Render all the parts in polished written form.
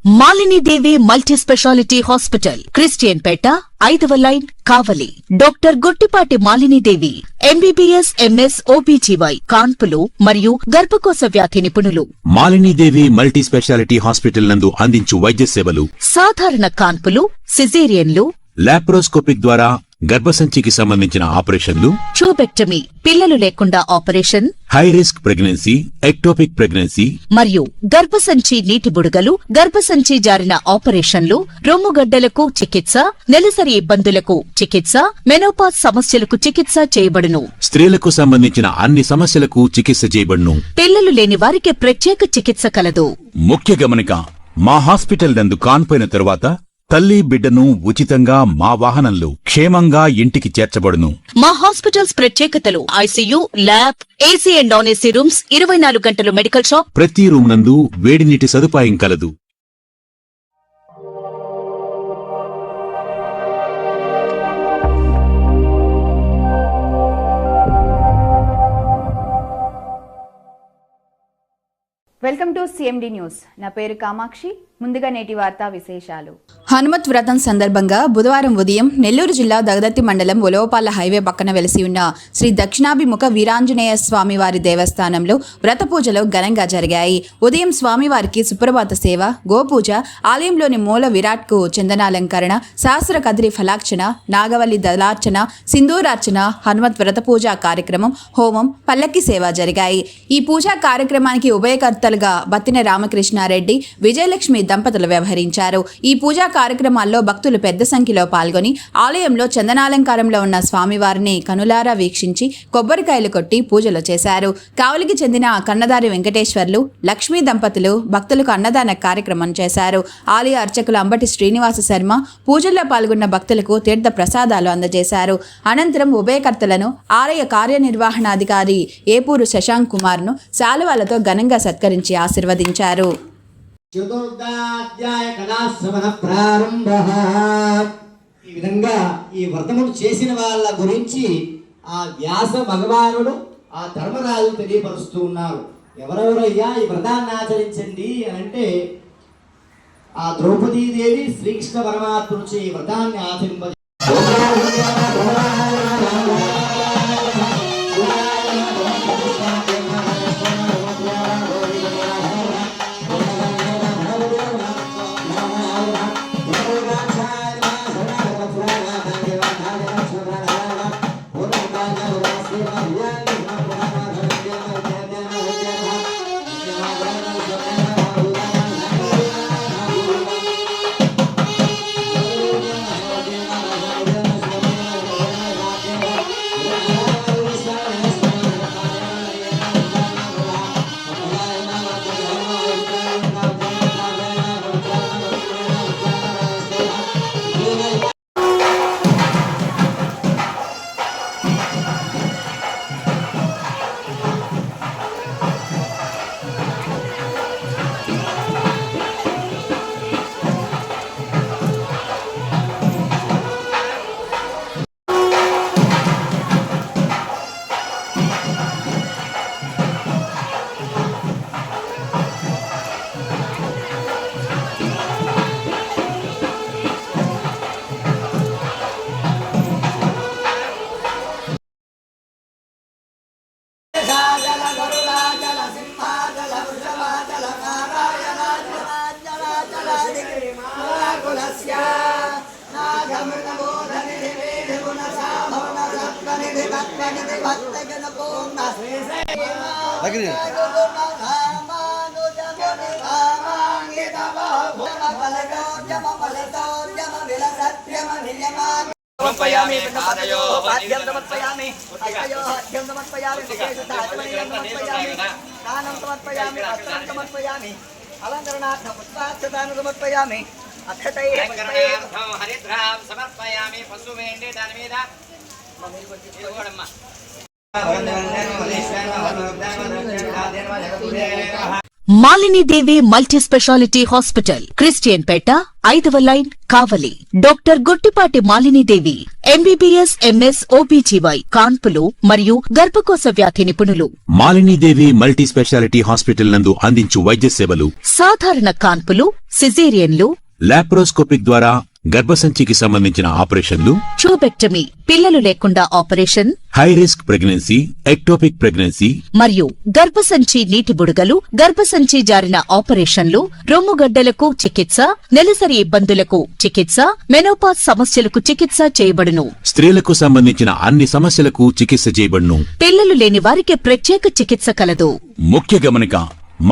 Malini Devi multi speciality hospital, Christian Peta, 5వ line, Kavali. Doctor Guttipati Malinidevi, MBBS, MS, OBGY, కాన్పులు మరియు గర్భకోశ వ్యాధి నిపుణులు. మాలినీదేవి మల్టీ స్పెషాలిటీ హాస్పిటల్ నందు అందించు వైద్య సేవలు: సాధారణ కాన్పులు, సిజేరియన్లు, లాప్రోస్కోపిక్ ద్వారా గర్భసంచికి సంబంధించిన ఆపరేషన్లు, ట్యూబెక్టమీ, పిల్లలు లేకుండా operation, high risk pregnancy, ectopic pregnancy మరియు గర్భసంచి నీటి బుడగలు, గర్భసంచి జారిన ఆపరేషన్లు, రొమ్ముగడ్డలకు చికిత్స, నెలసరి ఇబ్బందులకు చికిత్స, మెనోపాజ్ సమస్యలకు చికిత్స చేయబడును. స్త్రీలకు సంబంధించిన అన్ని సమస్యలకు చికిత్స చేయబడును. పిల్లలు లేని వారికి ప్రత్యేక చికిత్స కలదు. ముఖ్య గమనిక: మా హాస్పిటల్ నందు కాన్పోయిన తరువాత తల్లి బిడ్డను ఉచితంగా మా వాహనంలో క్షేమంగా ఇంటికి చేర్చబడును. మా హాస్పిటల్స్ ప్రత్యేకతలు: ICU, lab, AC and non AC rooms, 24 గంటలు మెడికల్ షాప్, ప్రతి రూమ్ నందు వేడి నీటి సదుపాయం కలదు. Welcome to CMD news. నా పేరు కామాక్షి. ముందుగా నేటి వార్తా విశేషాలు. హనుమత్ వ్రతం సందర్భంగా బుధవారం ఉదయం నెల్లూరు జిల్లా దగదత్తి మండలం ఉలవపాల హైవే పక్కన వెలిసి ఉన్న శ్రీ దక్షిణాభిముఖ వీరాంజనేయ స్వామివారి దేవస్థానంలో వ్రత పూజలు ఘనంగా జరిగాయి. ఉదయం స్వామివారికి సుప్రభాత సేవ, గోపూజ, ఆలయంలోని మూల విరాట్కు చందనాలంకరణ, సహస్ర కదిరి ఫలార్చన, నాగవల్లి దళార్చన, సింధూరార్చన, హనుమత్ వ్రత పూజా కార్యక్రమం, హోమం, పల్లకి సేవ జరిగాయి. ఈ పూజా కార్యక్రమానికి ఉభయకర్తలుగా బత్తిన రామకృష్ణారెడ్డి, విజయలక్ష్మి దంపతులు వ్యవహరించారు. ఈ పూజా కార్యక్రమాల్లో భక్తులు పెద్ద సంఖ్యలో పాల్గొని ఆలయంలో చందనాలంకారంలో ఉన్న స్వామివారిని కనులారా వీక్షించి కొబ్బరికాయలు కొట్టి పూజలు చేశారు. కావలికి చెందిన కన్నదారి వెంకటేశ్వర్లు, లక్ష్మీ దంపతులు భక్తులకు అన్నదాన కార్యక్రమం చేశారు. ఆలయ అర్చకులు అంబటి శ్రీనివాస శర్మ పూజల్లో పాల్గొన్న భక్తులకు తీర్థ ప్రసాదాలు అందజేశారు. అనంతరం ఉభయకర్తలను ఆలయ కార్యనిర్వహణాధికారి ఏపూరు శశాంక్ కుమార్ను శాలువాలతో ఘనంగా సత్కరించి ఆశీర్వదించారు. చతుర్థాధ్యాయ కళాశ్రవణ ప్రారంభః. ఈ విధంగా ఈ వ్రతమును చేసిన వాళ్ళ గురించి ఆ వ్యాస భగవానుడు ఆ ధర్మరాజు తెలియపరుస్తూ ఉన్నారు. ఎవరెవరయ్యా ఈ వ్రతాన్ని ఆచరించండి అని అంటే ఆ ద్రౌపదీదేవి శ్రీకృష్ణ పరమాత్ముడు ఈ వ్రతాన్ని ఆచరింప Malinidevi multi speciality hospital, Christian Peta, 5వ line, Kavali. Doctor Guttipati Malinidevi, MBBS MS OBGY, కాన్పులు మరియు గర్భకోశ వ్యాధి నిపుణులు. మాలినీదేవి మల్టీ స్పెషాలిటీ హాస్పిటల్ నందు అందించు వైద్య సేవలు: సాధారణ కాన్పులు, సిజేరియన్లు, లాప్రోస్కోపిక్ ద్వారా గర్భసంచికి సంబంధించిన ఆపరేషన్లు, ట్యూబెక్టమీ, పిల్లలు లేకుండా operation, high risk pregnancy, ectopic pregnancy, మరియు గర్భసంచి నీటి బుడగలు, గర్భసంచి జారిన ఆపరేషన్లు, రొమ్ముగడ్డలకు చికిత్స, నెలసరి ఇబ్బందులకు చికిత్స, మెనోపాజ్ సమస్యలకు చికిత్స చేయబడును. స్త్రీలకు సంబంధించిన అన్ని సమస్యలకు చికిత్స చేయబడును. పిల్లలు లేని వారికి ప్రత్యేక చికిత్స కలదు. ముఖ్య గమనిక: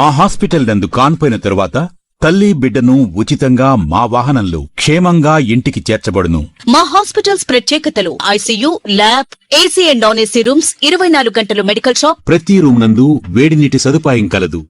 మా హాస్పిటల్ నందు కాన్పోయిన తరువాత తల్లి బిడ్డను ఉచితంగా మా వాహనంలో క్షేమంగా ఇంటికి చేర్చబడును. మా హాస్పిటల్స్ ప్రత్యేకతలు: ICU, lab, AC and non AC rooms, 24 గంటలు మెడికల్ షాప్, ప్రతి రూమ్ నందు వేడి నీటి సదుపాయం కలదు.